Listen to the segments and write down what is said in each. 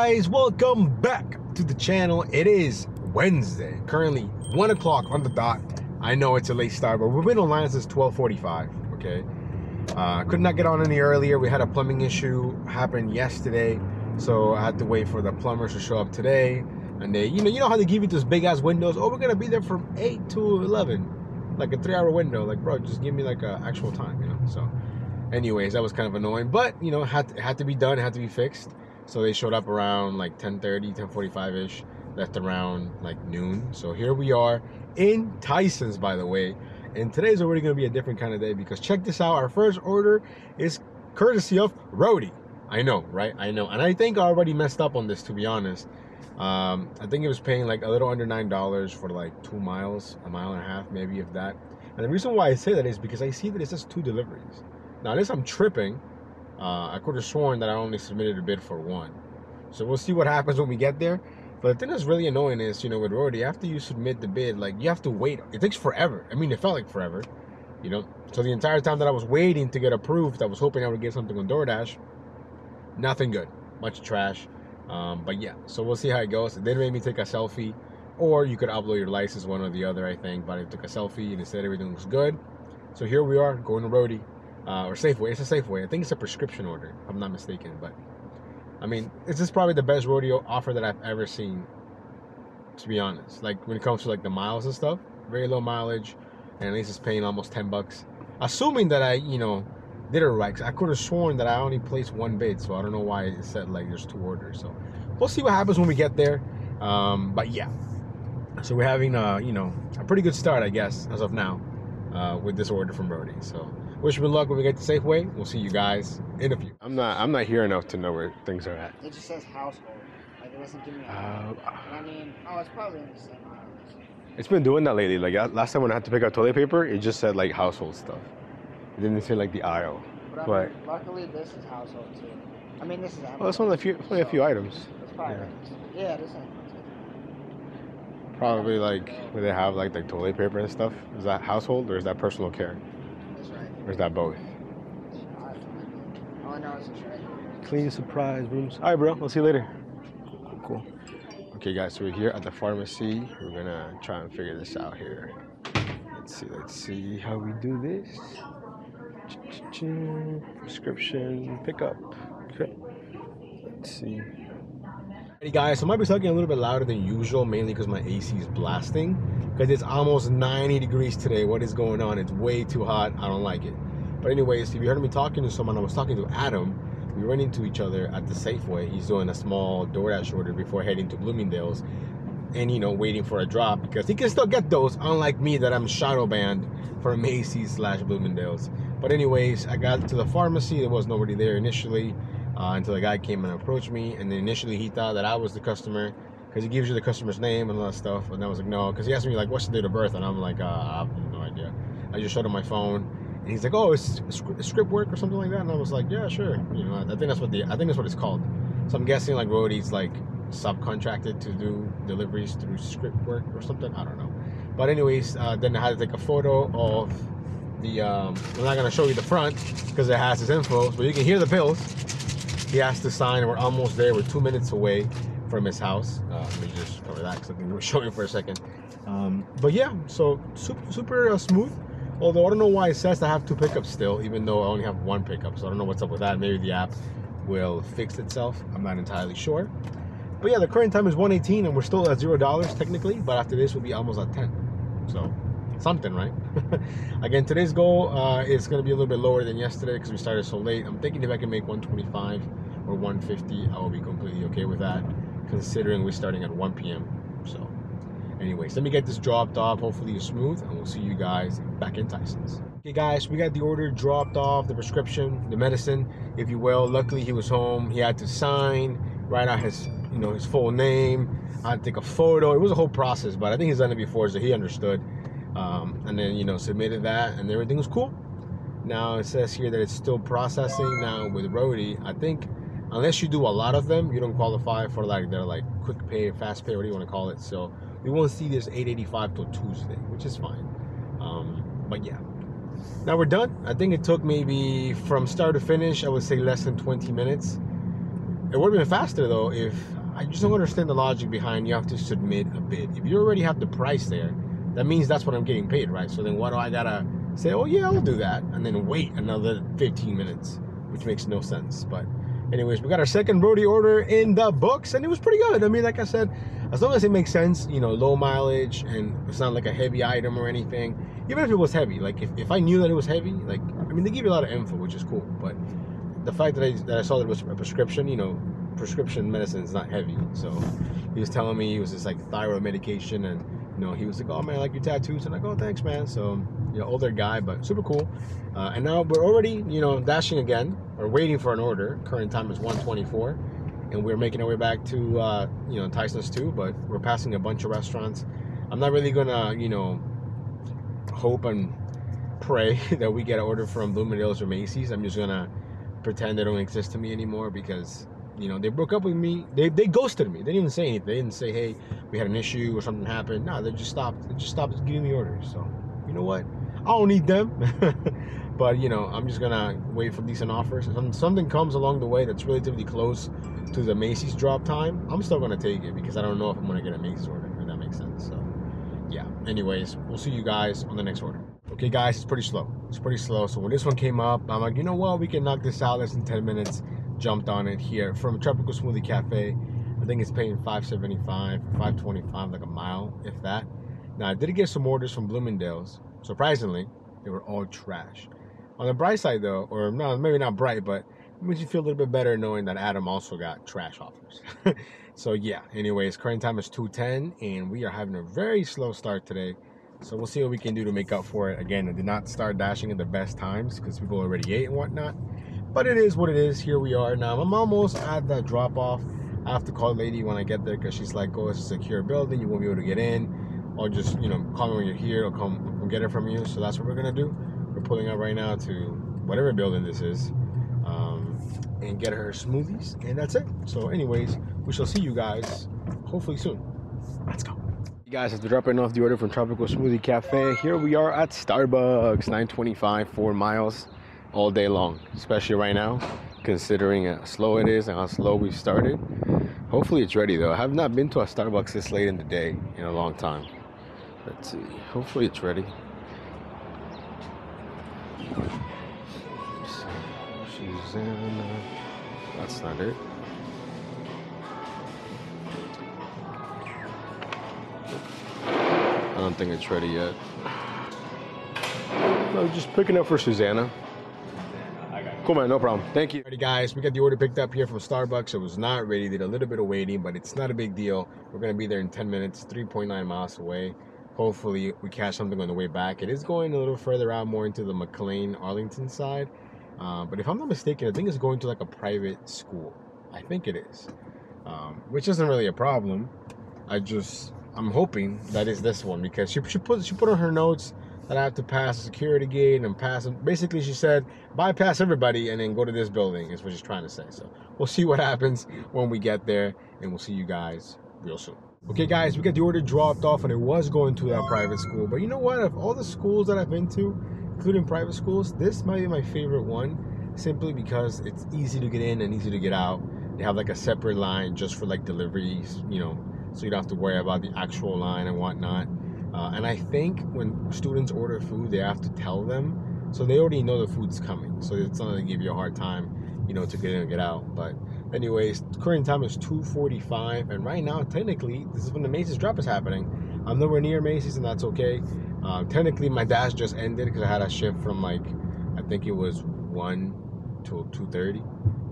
guys, welcome back to the channel. It is Wednesday, currently 1 o'clock on the dot. I know it's a late start, but we've been online since 12:45. Okay, could not get on any earlier. We had a plumbing issue happen yesterday, so I had to wait for the plumbers to show up today. And they, you know how they give you those big ass windows. Oh, we're gonna be there from 8 to 11, like a 3-hour window. Like, bro, just give me like a actual time, you know. So anyways, that was kind of annoying, but you know, it had to be done, it had to be fixed. So they showed up around like 10:30, 10:45-ish, left around like noon. So here we are in Tyson's, by the way. And today's already gonna be a different kind of day because check this out, our first order is courtesy of Rody. I know, right? I know. And I think I already messed up on this, to be honest. I think it was paying like a little under $9 for like 2 miles, a mile and a half, maybe, if that. And the reason why I say that is because I see that it says 2 deliveries. Now, unless I'm tripping, I could have sworn that I only submitted a bid for 1. So we'll see what happens when we get there. But the thing that's really annoying is, you know, with Rody, after you submit the bid, like, you have to wait. It takes forever. I mean, it felt like forever, you know. So the entire time that I was waiting to get approved, I was hoping I would get something on Doordash. Nothing good. Bunch of trash. But yeah, so we'll see how it goes. They made me take a selfie, or you could upload your license, one or the other, I think. But I took a selfie and it said everything looks good. So here we are, going to Rody. Or Safeway. It's a Safeway. I think it's a prescription order, if I'm not mistaken. But I mean, this is probably the best rodeo offer that I've ever seen, to be honest. Like, when it comes to like the miles and stuff, very low mileage, and at least it's paying almost $10. Assuming that I, you know, did it right, 'cause I could have sworn that I only placed 1 bid, so I don't know why it said like there's 2 orders. So we'll see what happens when we get there. But yeah, so we're having you know, a pretty good start, I guess, as of now, with this order from Rody. So wish me luck when we get to Safeway. We'll see you guys in a few. I'm not here enough to know where things are at. It just says household. Like, it doesn't give me I mean, oh, it's probably in the same aisles. It's been doing that lately. Like, last time when I had to pick up toilet paper, it just said like household stuff. It didn't say like the aisle. But I mean, luckily this is household too. I mean, this is Amazon. Well, it's only a few items. It's probably yeah, this ain't. Probably like where they have like the toilet paper and stuff. Is that household or is that personal care? That's right. Or is that both? All I know is it's right. Clean surprise rooms. All right, bro. We'll see you later. Cool. Okay, guys. So we're here at the pharmacy. We're gonna try and figure this out here. Let's see how we do this. Prescription pickup. Okay. Let's see. Hey guys, so I might be talking a little bit louder than usual, mainly because my AC is blasting. Because it's almost 90 degrees today. What is going on? It's way too hot. I don't like it. But anyways, if you heard me talking to someone, I was talking to Adam. We ran into each other at the Safeway. He's doing a small Doordash order before heading to Bloomingdale's. And, you know, waiting for a drop because he can still get those, unlike me that I'm shadow banned from Macy's/Bloomingdale's. But anyways, I got to the pharmacy. There was nobody there initially. Until the guy came and approached me, and then initially he thought that I was the customer because he gives you the customer's name and all that stuff, and I was like, no, because he asked me like, what's the date of birth, and I'm like, I have no idea. I just showed him my phone, and he's like, oh, it's script work or something like that, and I was like, yeah, sure, you know, I think that's what it's called. So I'm guessing like Rody's like subcontracted to do deliveries through script work or something. I don't know. But anyways, then I had to take a photo of the. I'm not gonna show you the front because it has his info, but you can hear the pills. He has to sign, and we're almost there. We're 2 minutes away from his house. Let me just cover that because I think we'll show you for a second. But yeah, so super smooth. Although I don't know why it says I have 2 pickups still, even though I only have 1 pickup. So I don't know what's up with that. Maybe the app will fix itself. I'm not entirely sure. But yeah, the current time is 1:18, and we're still at $0 technically. But after this, we'll be almost at 10. So something, right? Again, today's goal is going to be a little bit lower than yesterday because we started so late. I'm thinking if I can make 125 or 150, I will be completely okay with that, considering we're starting at 1 p.m. So anyways, let me get this dropped off. Hopefully it's smooth, and we'll see you guys back in Tyson's. Okay guys, we got the order dropped off, the prescription, the medicine, if you will. Luckily he was home. He had to sign, write out his, you know, his full name. I had to take a photo. It was a whole process, but I think he's done it before, so he understood. And then, you know, submitted that, and everything was cool. Now it says here that it's still processing. Now with Rody, I think unless you do a lot of them, you don't qualify for like their like quick pay, fast pay, whatever you want to call it. So we won't see this $8.85 till Tuesday, which is fine. But yeah, now we're done. I think it took maybe from start to finish, I would say less than 20 minutes. it would have been faster though if I just don't understand the logic behind you have to submit a bid. If you already have the price there, that means that's what I'm getting paid, right? So then why do I gotta say, oh yeah, I'll do that, and then wait another 15 minutes, which makes no sense. But anyways, we got our second roadie order in the books, and it was pretty good. I mean, like I said, as long as it makes sense, you know, low mileage, and it's not like a heavy item or anything. Even if it was heavy, like if I knew that it was heavy, like, I mean, they give you a lot of info, which is cool, but the fact that I saw that it was a prescription, you know, prescription medicine is not heavy. So he was telling me it was just like thyroid medication, and you know, he was like, oh man, I like your tattoos, and I go, oh, thanks man. So, you know, older guy, but super cool. And now we're already, you know, dashing again, or waiting for an order. Current time is 1:24, and we're making our way back to you know, Tyson's too, but we're passing a bunch of restaurants. I'm not really gonna, you know, hope and pray that we get an order from Bloomingdale's or Macy's. I'm just gonna pretend they don't exist to me anymore, because you know, they broke up with me. They ghosted me. They didn't even say anything. They didn't say, hey, we had an issue or something happened. No, they just stopped giving me orders. So you know what, I don't need them. But you know, I'm just gonna wait for decent offers. If something comes along the way that's relatively close to the Macy's drop time, I'm still gonna take it, because I don't know if I'm gonna get a Macy's order, if that makes sense. So yeah, anyways, we'll see you guys on the next order. Okay guys, it's pretty slow. It's pretty slow. So when this one came up, I'm like, you know what, we can knock this out less than 10 minutes. Jumped on it here from Tropical Smoothie Cafe. I think it's paying $5.75, $5.25, like a mile, if that. Now I did get some orders from Bloomingdale's. Surprisingly, they were all trash. On the bright side though, or no, maybe not bright, but it makes you feel a little bit better knowing that Adam also got trash offers. So yeah, anyways, current time is 2:10, and we are having a very slow start today. So we'll see what we can do to make up for it. Again, I did not start dashing at the best times because people already ate and whatnot. But it is what it is. Here we are now. I'm almost at that drop off. I have to call the lady when I get there, because she's like, oh, it's a secure building, you won't be able to get in. Or just, you know, call me when you're here, or come get it from you. So that's what we're gonna do. We're pulling up right now to whatever building this is, and get her smoothies, and that's it. So anyways, we shall see you guys hopefully soon. Let's go. You guys, after dropping off the order from Tropical Smoothie Cafe, here we are at Starbucks. 9:25, 4 miles all day long, especially right now, considering how slow it is and how slow we started. Hopefully it's ready though. I have not been to a Starbucks this late in the day in a long time. Let's see, hopefully it's ready. Susanna, that's not it. I don't think it's ready yet. No, just picking up for Susanna. Cool, man, no problem. Thank you. Alrighty, guys, we got the order picked up here from Starbucks. It was not ready. Did a little bit of waiting, but it's not a big deal. We're going to be there in 10 minutes, 3.9 miles away. Hopefully, we catch something on the way back. It is going a little further out, more into the McLean, Arlington side. But if I'm not mistaken, I think it's going to like a private school. I think it is, which isn't really a problem. I'm hoping that is this one, because she put on her notes that I have to pass a security gate and pass them. Basically, she said, bypass everybody and then go to this building, is what she's trying to say. So we'll see what happens when we get there, and we'll see you guys real soon. Okay, guys, we got the order dropped off, and it was going to that private school. But you know what? Of all the schools that I've been to, including private schools, this might be my favorite one, simply because it's easy to get in and easy to get out. They have like a separate line just for like deliveries, you know, so you don't have to worry about the actual line and whatnot. And I think when students order food, they have to tell them, so they already know the food's coming. So it's not going to give you a hard time, you know, to get in and get out. But anyways, current time is 2:45, and right now, technically, this is when the Macy's drop is happening. I'm nowhere near Macy's, and that's okay. Technically, my dash just ended because I had a shift from like, I think it was 1 till 2:30,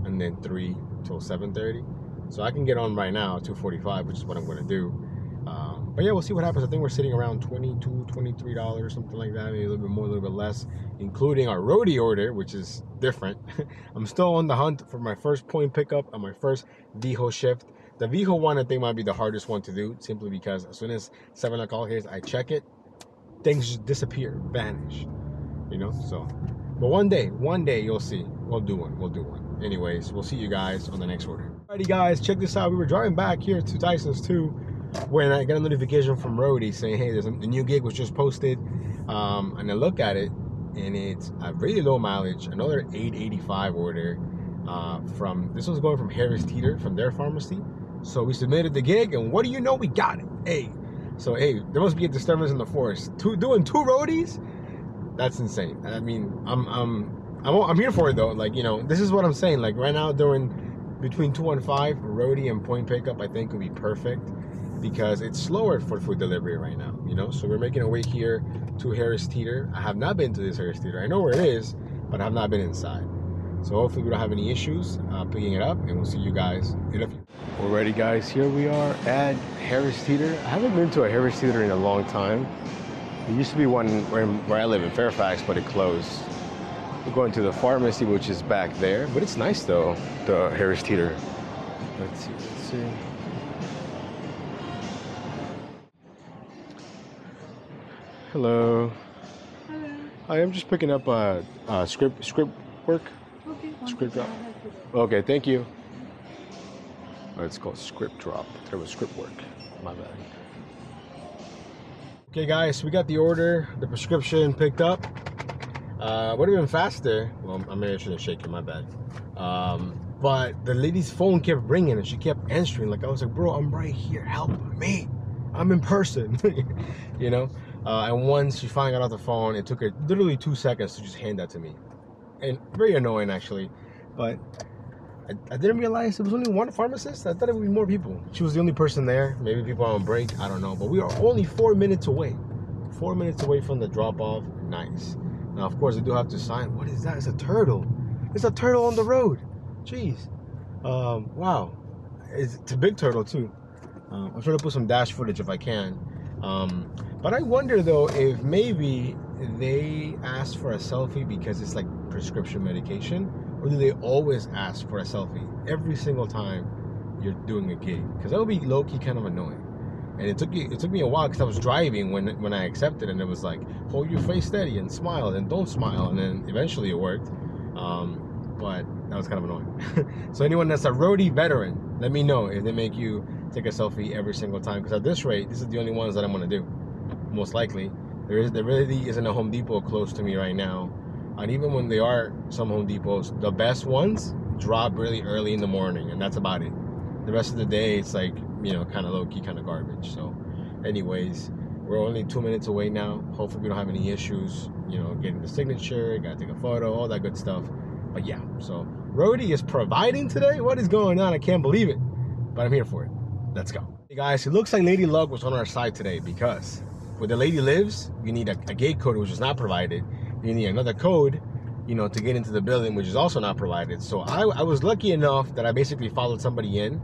and then 3 till 7:30. So I can get on right now at 2:45, which is what I'm going to do. But yeah, we'll see what happens. I think we're sitting around $22, $23, something like that, maybe a little bit more, a little bit less, including our roadie order, which is different. I'm still on the hunt for my first point pickup on my first VHO shift. The VHO one, I think, might be the hardest one to do, simply because as soon as 7 o'clock hits, I check it, things just disappear, vanish, you know? So, but one day you'll see. We'll do one. Anyways, we'll see you guys on the next order. Alrighty, guys, check this out. We were driving back here to Tyson's too, when I got a notification from Roadie saying, hey, there's a new gig was just posted. And I look at it, and it's a really low mileage, another 885 order. this was going from Harris Teeter, from their pharmacy. So we submitted the gig, and what do you know, we got it. Hey, so hey, there must be a disturbance in the forest. Doing 2 roadies, that's insane. I mean, I'm here for it though. Like, you know, this is what I'm saying. Like right now, doing between 2 and 5 roadie and point pickup, I think would be perfect because it's slower for food delivery right now. You know, so we're making our way here to Harris Teeter. I have not been to this Harris Teeter. I know where it is, but I have not been inside. So hopefully we don't have any issues picking it up, and we'll see you guys in a few. Alrighty guys, here we are at Harris Teeter. I haven't been to a Harris Teeter in a long time. There used to be one where I live in Fairfax, but it closed. We're going to the pharmacy, which is back there, but it's nice though, the Harris Teeter. Let's see. Hello. Hello. Hi, I'm just picking up script work. Okay. Script drop. Okay, thank you. Oh, it's called script drop. There was script work. My bad. Okay, guys, we got the order, the prescription picked up. Would have been faster. Well, I mean, I shouldn't shake it. My bad. But the lady's phone kept ringing and she kept answering. Like I was like, bro, I'm right here. Help me. I'm in person. You know. And once she finally got off the phone, it took her literally 2 seconds to just hand that to me. And very annoying, actually. But I didn't realize there was only one pharmacist. I thought it would be more people. She was the only person there. Maybe people on break. I don't know. But we are only 4 minutes away. 4 minutes away from the drop-off. Nice. Now, of course, I do have to sign. What is that? It's a turtle. It's a turtle on the road. Jeez. Wow. It's a big turtle, too. I'm trying to put some dash footage if I can. But I wonder, though, if maybe they ask for a selfie because it's like prescription medication, or do they always ask for a selfie every single time you're doing a gig? Because that would be low-key kind of annoying. And it took me a while because I was driving when I accepted, and it was like, hold your face steady and smile and don't smile, and then eventually it worked. But that was kind of annoying. So anyone that's a roadie veteran, let me know if they make you take a selfie every single time, because at this rate, this is the only ones that I'm gonna do, most likely. There really isn't a Home Depot close to me right now, and even when there are some Home Depots, the best ones drop really early in the morning, and that's about it. The rest of the day, it's like, you know, kind of low-key, kind of garbage. So anyways, we're only 2 minutes away now. Hopefully we don't have any issues, you know, getting the signature, gotta take a photo, all that good stuff. But yeah, so roadie is providing today. What is going on? I can't believe it, but I'm here for it. Let's go. Hey guys, it looks like Lady Luck was on our side today, because where the lady lives, you need a gate code, which is not provided. You need another code, you know, to get into the building, which is also not provided. So I was lucky enough that I basically followed somebody in,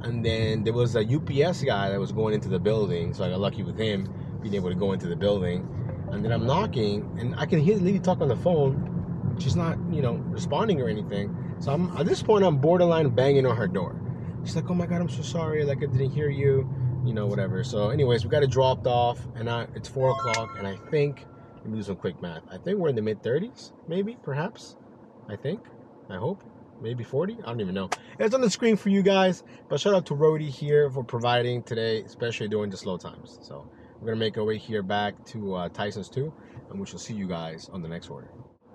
and then there was a UPS guy that was going into the building, so I got lucky with him being able to go into the building. And then I'm knocking, and I can hear the lady talk on the phone. She's not, you know, responding or anything. So at this point, I'm borderline banging on her door. She's like, oh my God, I'm so sorry. Like, I didn't hear you, you know, whatever. So anyways, we got it dropped off, and it's 4 o'clock, and I think, let me do some quick math. I think we're in the mid-30s, maybe, perhaps. I think, I hope, maybe 40. I don't even know. It's on the screen for you guys, but shout out to Roadie here for providing today, especially during the slow times. So we're gonna make our way here back to Tyson's 2, and we shall see you guys on the next order.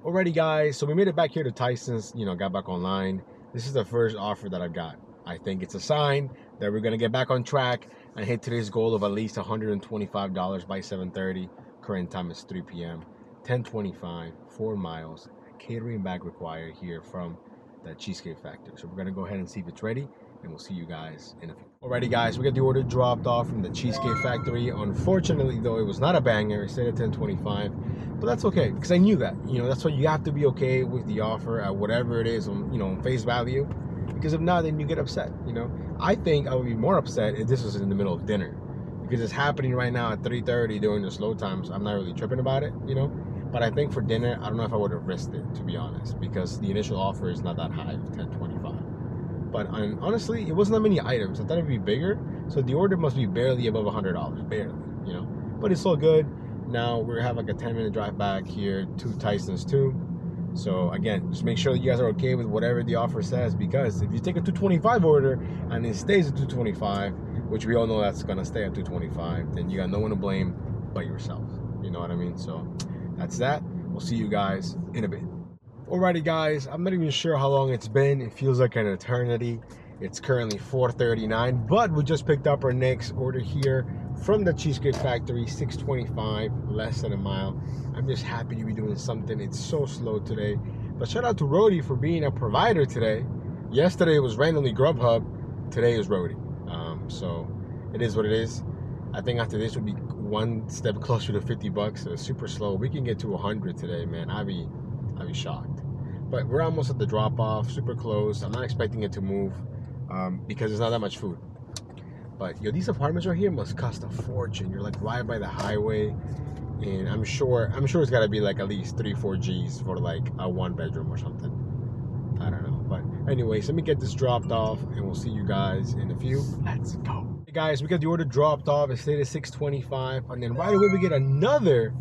Alrighty guys, so we made it back here to Tyson's, you know, got back online. This is the first offer that I've got. I think it's a sign that we're gonna get back on track and hit today's goal of at least $125 by 7:30. Current time is 3 p.m. 10:25, 4 miles. Catering bag required here from the Cheesecake Factory. So we're gonna go ahead and see if it's ready, and we'll see you guys in a few. Alrighty guys, we got the order dropped off from the Cheesecake Factory. Unfortunately though, it was not a banger. It stayed at 10:25, but that's okay, because I knew that. You know, that's why you have to be okay with the offer at whatever it is, on, you know, on face value, because if not, then you get upset. You know, I think I would be more upset if this was in the middle of dinner, because it's happening right now at 3:30 during the slow times. I'm not really tripping about it, you know. But I think for dinner, I don't know if I would have risked it, to be honest, because the initial offer is not that high, 10:25. But honestly, it wasn't that many items. I thought it'd be bigger, so the order must be barely above $100, barely, you know. But it's all good. Now we have like a 10-minute drive back here to Tyson's 2. So again, just make sure that you guys are okay with whatever the offer says, because if you take a 225 order and it stays at 225, which we all know that's gonna stay at 225, then you got no one to blame but yourself. You know what I mean? So that's that. We'll see you guys in a bit. Alrighty guys, I'm not even sure how long it's been. It feels like an eternity. It's currently 4:39, but we just picked up our next order here from the Cheesecake Factory, 625, less than a mile. I'm just happy to be doing something. It's so slow today. But shout out to Rody for being a provider today. Yesterday it was randomly Grubhub. Today is Rody. So it is what it is. I think after this would be one step closer to 50 bucks. So it's super slow. We can get to 100 today, man. I'd be shocked. But we're almost at the drop off, super close. I'm not expecting it to move because there's not that much food. But yo, these apartments right here must cost a fortune. You're like right by the highway, and I'm sure it's got to be like at least 3-4 G's for like a 1-bedroom or something. I don't know. But anyways, let me get this dropped off, and we'll see you guys in a few. Let's go. Hey guys, we got the order dropped off. It stayed at 625, and then right away we get another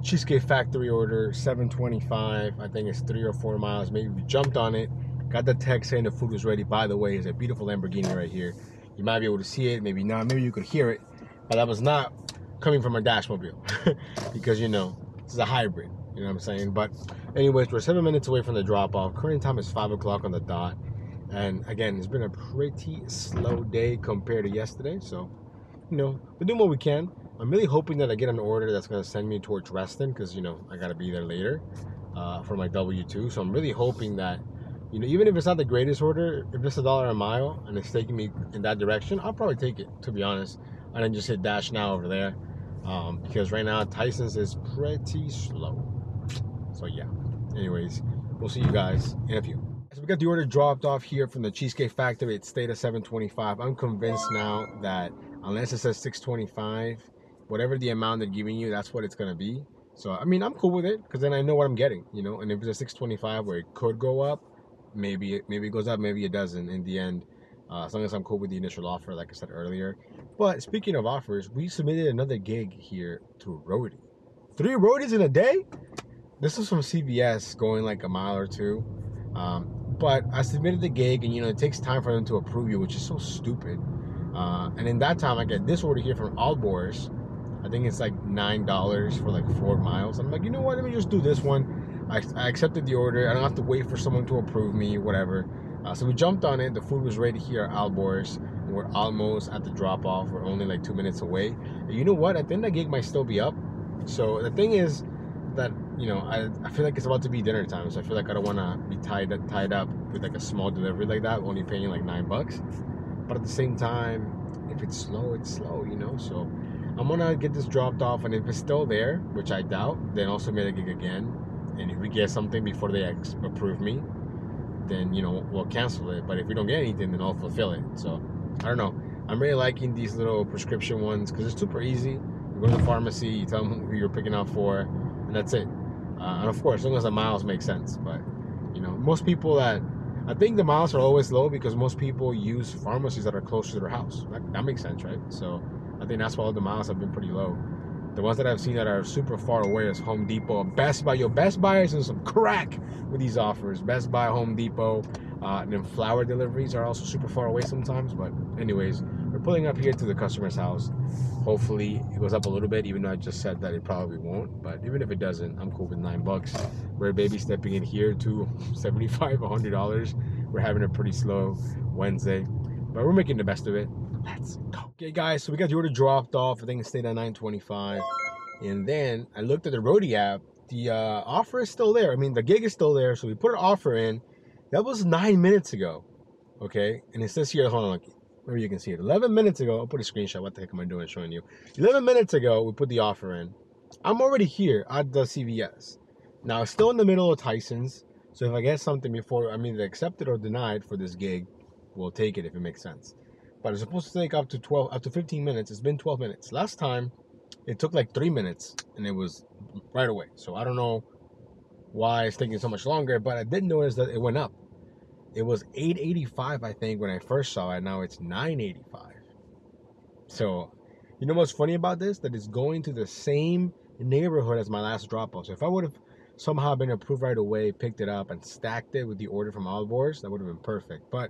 Cheesecake Factory order, 725. I think it's 3 or 4 miles. Maybe we jumped on it. Got the text saying the food was ready. By the way, it's a beautiful Lamborghini right here. You might be able to see it, maybe not. Maybe you could hear it, but that was not coming from a Dashmobile because you know this is a hybrid. You know what I'm saying? But anyways, we're 7 minutes away from the drop off. Current time is 5 o'clock on the dot, and again, it's been a pretty slow day compared to yesterday. So you know, we're doing what we can. I'm really hoping that I get an order that's going to send me towards Reston because, you know, I got to be there later for my W-2. So I'm really hoping that, you know, even if it's not the greatest order, if it's $1 a mile and it's taking me in that direction, I'll probably take it, to be honest. And then just hit Dash Now over there because right now Tyson's is pretty slow. So yeah, anyways, we'll see you guys in a few. So we got the order dropped off here from the Cheesecake Factory. It stayed at 725. I'm convinced now that unless it says 625, whatever the amount they're giving you, that's what it's gonna be. So I mean, I'm cool with it because then I know what I'm getting, you know. And if it's a 625 where it could go up, maybe it goes up, maybe it doesn't. In the end, as long as I'm cool with the initial offer, like I said earlier. But speaking of offers, we submitted another gig here to Rody. 3 Rodies in a day. This is from CVS, going like a mile or two. But I submitted the gig, and you know it takes time for them to approve you, which is so stupid. And in that time, I get this order here from Allboars. I think it's like $9 for like 4 miles. I'm like, you know what? Let me just do this one. I accepted the order. I don't have to wait for someone to approve me, whatever. So we jumped on it. The food was ready here at Allboars, and we're almost at the drop off. We're only like 2 minutes away. And you know what? I think that gig might still be up. So the thing is that, you know, I feel like it's about to be dinner time. So I feel like I don't want to be tied up with like a small delivery like that, only paying like $9. But at the same time, if it's slow, it's slow, you know. So I'm gonna get this dropped off, and if it's still there, which I doubt, then I'll submit a gig again. And if we get something before they approve me, then, you know, we'll cancel it. But if we don't get anything, then I'll fulfill it. So I don't know. I'm really liking these little prescription ones because it's super easy. You go to the pharmacy, you tell them who you're picking up for, and that's it. And of course, as long as the miles make sense. But you know, most people I think the miles are always low because most people use pharmacies that are closer to their house. That makes sense, right? So I think that's why all the miles have been pretty low. The ones that I've seen that are super far away is Home Depot, Best Buy. Yo, Best Buy is in some crack with these offers. Best Buy, Home Depot, and then flower deliveries are also super far away sometimes. But anyways, we're pulling up here to the customer's house. Hopefully it goes up a little bit, even though I just said that it probably won't. But even if it doesn't, I'm cool with $9. We're baby stepping in here to $75, $100. We're having a pretty slow Wednesday, but we're making the best of it. Let's go. Okay, guys, so we got the order dropped off. I think it stayed at 925. And then I looked at the Rody app. The offer is still there. I mean, the gig is still there. So we put an offer in. That was 9 minutes ago. Okay, and it says here, hold on, maybe you can see it. 11 minutes ago, I'll put a screenshot. What the heck am I doing showing you? 11 minutes ago, we put the offer in. I'm already here at the CVS. Now, it's still in the middle of Tyson's. So if I get something before, I'm either accepted or denied for this gig, we'll take it if it makes sense. But it's supposed to take up to 15 minutes. It's been 12 minutes. Last time, it took like 3 minutes, and it was right away. So I don't know why it's taking so much longer, but I did notice that it went up. It was $8.85, I think, when I first saw it. Now it's $9.85. So, you know what's funny about this? That it's going to the same neighborhood as my last drop-off. So if I would have somehow been approved right away, picked it up, and stacked it with the order from Allboars, that would have been perfect. But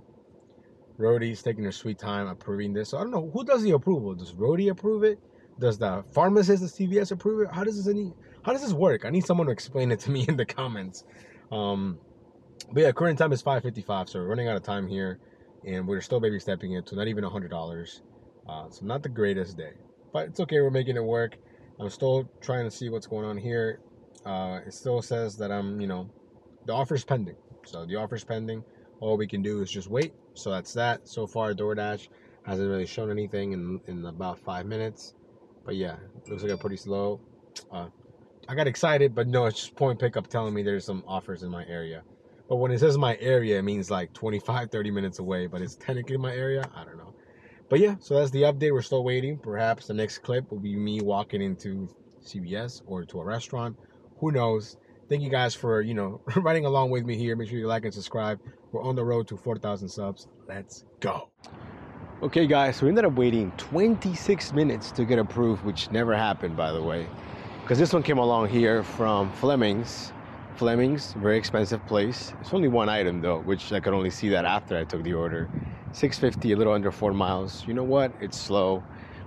Rody's taking their sweet time approving this. So I don't know, who does the approval? Does Rody approve it? Does the pharmacist, the CVS, approve it? How does this work? I need someone to explain it to me in the comments. But yeah, current time is 5:55, so we're running out of time here, and we're still baby stepping it to not even $100. So not the greatest day, but it's okay. We're making it work. I'm still trying to see what's going on here. It still says that the offer's pending. So the offer's pending. All we can do is just wait. So that's that. So far, DoorDash hasn't really shown anything in about 5 minutes. But yeah, looks like I'm pretty slow. I got excited, but no, it's just point pickup telling me there's some offers in my area. But when it says my area, it means like 25-30 minutes away, but it's technically my area. I don't know. But yeah, so that's the update. We're still waiting. Perhaps the next clip will be me walking into CVS or to a restaurant. Who knows? Thank you guys for, riding along with me here. Make sure you like and subscribe. We're on the road to 4,000 subs. Let's go. Okay, guys, so we ended up waiting 26 minutes to get approved, which never happened, by the way. Because this one came along here from Fleming's. Fleming's, very expensive place. It's only one item, though, which I could only see that after I took the order. $6.50, a little under 4 miles. You know what? It's slow.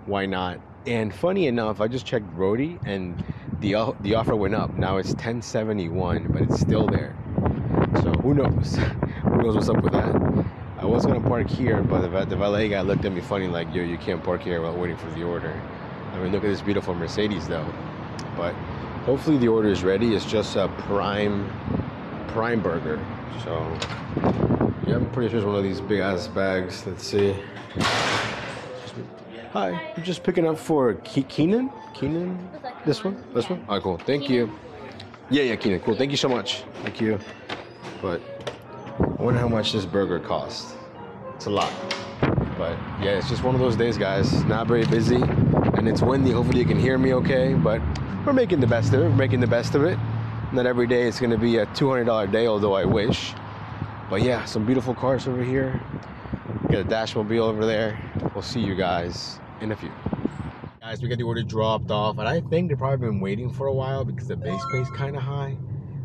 Why not? And funny enough, I just checked Brody, and the offer went up. Now it's $10.71, but it's still there. So who knows? Who knows what's up with that? I was gonna park here, but the valet guy looked at me funny, like, yo, you can't park here while waiting for the order. I mean, look at this beautiful Mercedes, though. But hopefully the order is ready. It's just a prime burger. So yeah, I'm pretty sure it's one of these big ass bags. Let's see. Hi, I'm just picking up for Keenan. This one. All right, cool. Thank you. Yeah, Keenan. Cool. Thank you so much. Thank you. But I wonder how much this burger costs. It's a lot. But yeah, it's just one of those days, guys. Not very busy, and it's windy. Hopefully you can hear me okay. But we're making the best of it. Not every day it's going to be a $200 day, although I wish. But yeah, some beautiful cars over here. Got a Dashmobile over there. We'll see you guys in a few. Guys, we got the order dropped off, and I think they've probably been waiting for a while because the base pay is kind of high.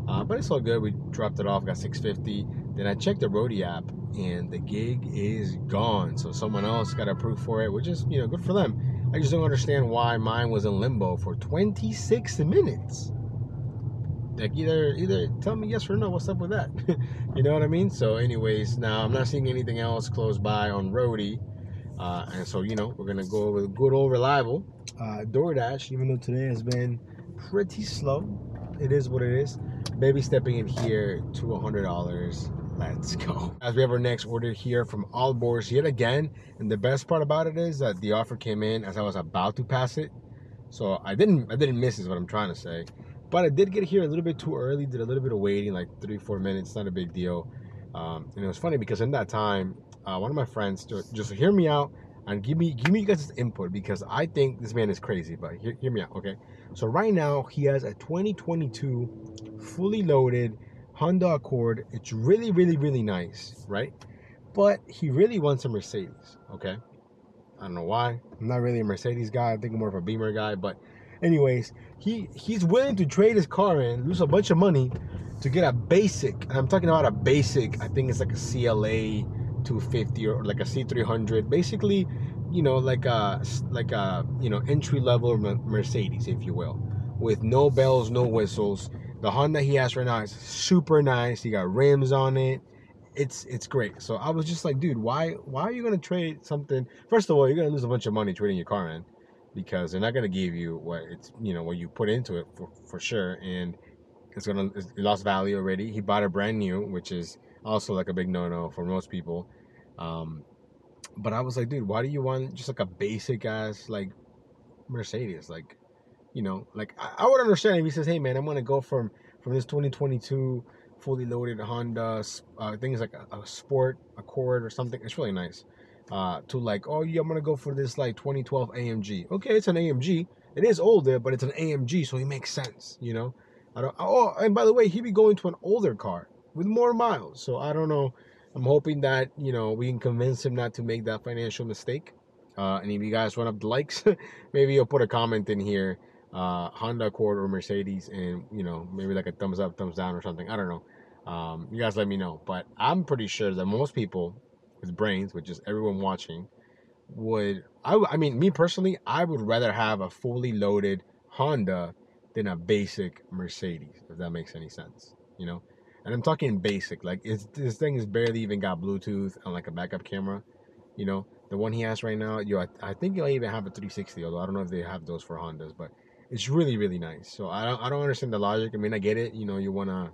But it's all good. We dropped it off, got $6.50. Then I checked the Roadie app, and the gig is gone. So someone else got approved for it, which is, good for them. I just don't understand why mine was in limbo for 26 minutes. Like, either tell me yes or no, what's up with that? You know what I mean? So anyways, now I'm not seeing anything else close by on Roadie. And so, we're going to go with good old reliable DoorDash, even though today has been pretty slow. It is what it is. Baby stepping in here to $100. Let's go. As we have our next order here from Allboars yet again. And the best part about it is that the offer came in as I was about to pass it. So I didn't miss is what I'm trying to say. But I did get here a little bit too early, did a little bit of waiting, like 3-4 minutes, not a big deal. And it was funny because in that time, one of my friends, just hear me out and give me you guys' input, because I think this man is crazy, but hear me out, okay? So right now, he has a 2022 fully loaded Honda Accord. It's really, really, really nice, right? But he really wants a Mercedes, okay? I don't know why. I'm not really a Mercedes guy. I think I'm more of a Beamer guy, but anyways, he's willing to trade his car in, lose a bunch of money to get a basic. And I'm talking about a basic. I think it's like a CLA 250 or like a C300. Basically, like a entry level Mercedes, if you will, with no bells, no whistles. The Honda he has right now is super nice. He got rims on it. It's great. So I was just like, dude, why are you gonna trade something? First of all, you're gonna lose a bunch of money trading your car in, because they're not gonna give you what what you put into it for sure, and it lost value already. He bought a brand new, which is also like a big no-no for most people. But I was like, dude, why do you want just like a basic ass like Mercedes? Like, like I would understand if he says, hey man, I'm gonna go from this 2022 fully loaded Honda, things like a Sport Accord or something. It's really nice. To like, oh yeah, I'm gonna go for this like 2012 AMG. Okay, it's an AMG. It is older, but it's an AMG, so it makes sense. I don't. Oh, and by the way, he'd be going to an older car with more miles. So I don't know. I'm hoping that we can convince him not to make that financial mistake. And if you guys want up the likes, maybe you'll put a comment in here, Honda Accord or Mercedes, and maybe like a thumbs up, thumbs down or something. I don't know. You guys let me know. But I'm pretty sure that most people with brains, which is everyone watching, I mean, me personally, I would rather have a fully loaded Honda than a basic Mercedes, if that makes any sense. And I'm talking basic. Like this thing is barely even got Bluetooth and like a backup camera. You know, the one he has right now, I think you'll even have a 360. Although I don't know if they have those for Hondas, but it's really really nice. So I don't understand the logic. I mean, I get it. You know, you wanna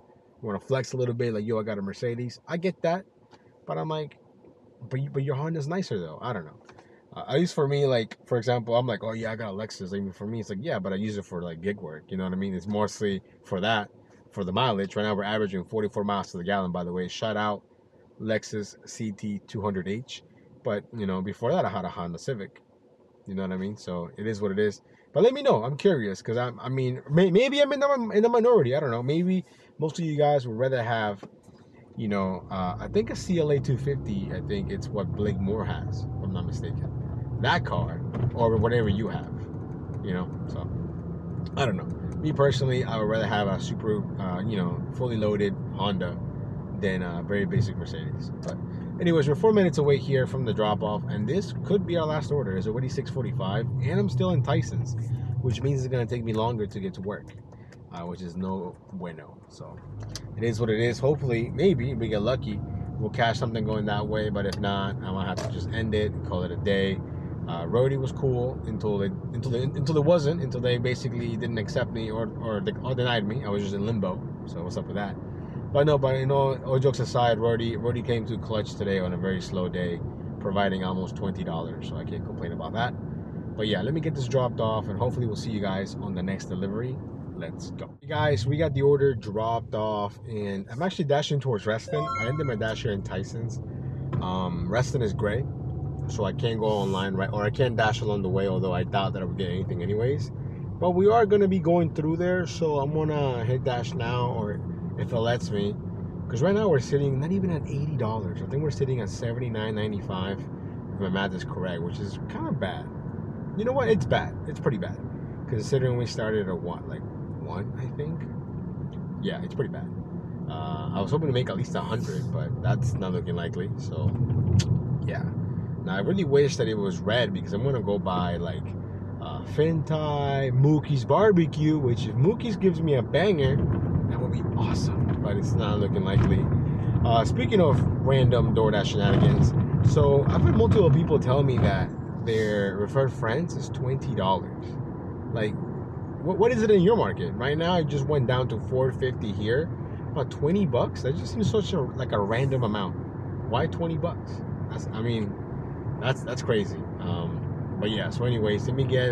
flex a little bit. Like, yo, I got a Mercedes. I get that, but I'm like, but your Honda's nicer though. I don't know. At least for me, like, for example, I'm like, oh yeah, I got a Lexus. I mean, for me, it's like, yeah, but I use it for like gig work. You know what I mean? It's mostly for that, for the mileage. Right now, we're averaging 44 miles to the gallon. By the way, shout out Lexus CT 200H. But you know, before that, I had a Honda Civic. You know what I mean? So it is what it is. But let me know. I'm curious because I mean, maybe I'm in the minority. I don't know. Maybe most of you guys would rather have, you know, I think a CLA 250. I think it's what Blake Moore has, if I'm not mistaken. That car or whatever you have, you know. So I don't know. Me personally, I would rather have a super, you know, fully loaded Honda than a very basic Mercedes. But anyways, we're 4 minutes away here from the drop off, and this could be our last order. It's already 6:45, and I'm still in Tyson's, which means it's gonna take me longer to get to work, which is no bueno. So it is what it is. Hopefully, maybe we get lucky, we'll catch something going that way. But if not, I'm gonna have to just end it and call it a day. Roadie was cool until it wasn't, until they basically didn't accept me or denied me. I was just in limbo. So what's up with that? But you know, all jokes aside, Roadie came to clutch today on a very slow day, providing almost $20. So I can't complain about that. But yeah, let me get this dropped off, and hopefully we'll see you guys on the next delivery. Let's go. Hey guys, we got the order dropped off, and I'm actually dashing towards Reston. I ended my dasher in Tyson's. Reston is gray, so I can't go online, right? Or I can't dash along the way, although I doubt that I would get anything anyways. But we are going to be going through there, so I'm going to hit dash now, or if it lets me. Because right now we're sitting not even at $80. I think we're sitting at $79.95, if my math is correct, which is kind of bad. You know what? It's bad. It's pretty bad. Considering we started at what, like 1, I think? Yeah, it's pretty bad. I was hoping to make at least 100, but that's not looking likely, so yeah. Now, I really wish that it was red, because I'm going to go buy, like, Fintai, Mookie's Barbecue, which if Mookie's gives me a banger, that would be awesome, but it's not looking likely. Speaking of random DoorDash shenanigans, so I've had multiple people tell me that their referred friends is $20. Like, what is it in your market? Right now, it just went down to $4.50 here. About $20? That just seems such a random amount. Why $20? That's crazy. But yeah, so anyways, let me get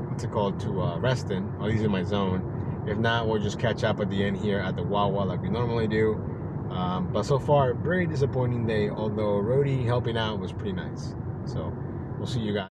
what's it called, to Reston. At least in my zone. If not, we'll just catch up at the end here at the Wawa like we normally do. But so far, very disappointing day, although Roadie helping out was pretty nice. So we'll see you guys.